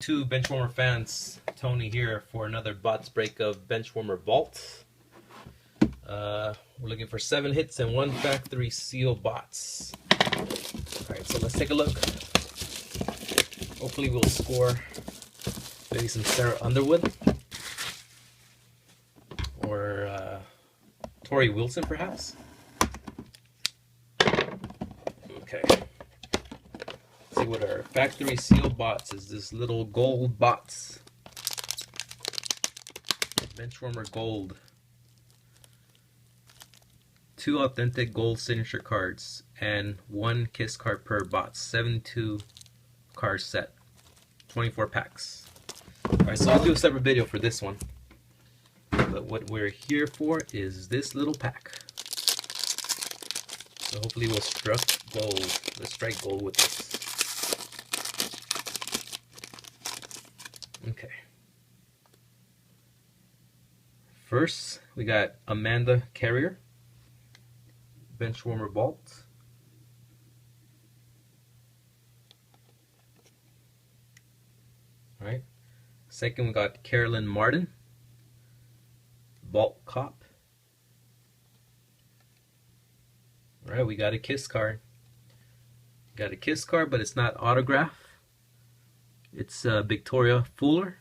Two Benchwarmer fans, Tony here for another bots break of Benchwarmer Vault. We're looking for 7 hits and 1 factory seal bots. Alright, so let's take a look. Hopefully we'll score maybe some Sarah Underwood or Tori Wilson perhaps. Okay. See what our factory seal bots is. This little gold bots. Benchwarmer Gold. 2 authentic gold signature cards and 1 kiss card per bot. 72 card set. 24 packs. Alright, so I'll do a separate video for this one. But what we're here for is this little pack. So hopefully we'll strike gold. Let's strike gold with this. Okay. First, we got Amanda Carrier, Benchwarmer Vault. Alright. Second, we got Carolyn Martin, Vault Cop. Alright, we got a kiss card. Got a kiss card, but it's not autograph. It's Victoria Fuller.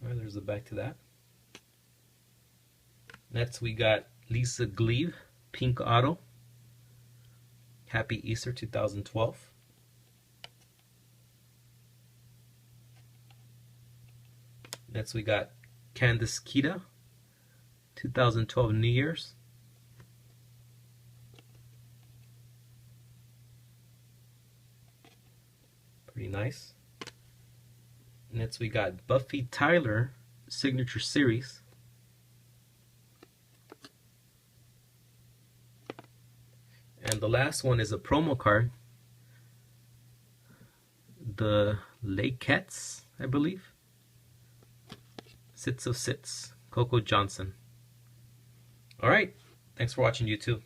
Alright, there's the back to that. Next we got Lisa Gleave, Pink Auto. Happy Easter 2012. Next we got Candace 2012 New Year's. Pretty nice. Next we got Buffy Tyler Signature Series. And the last one is a promo card. The Lakettes, I believe. Sits of Sits. Coco Johnson. Alright. Thanks for watching, YouTube.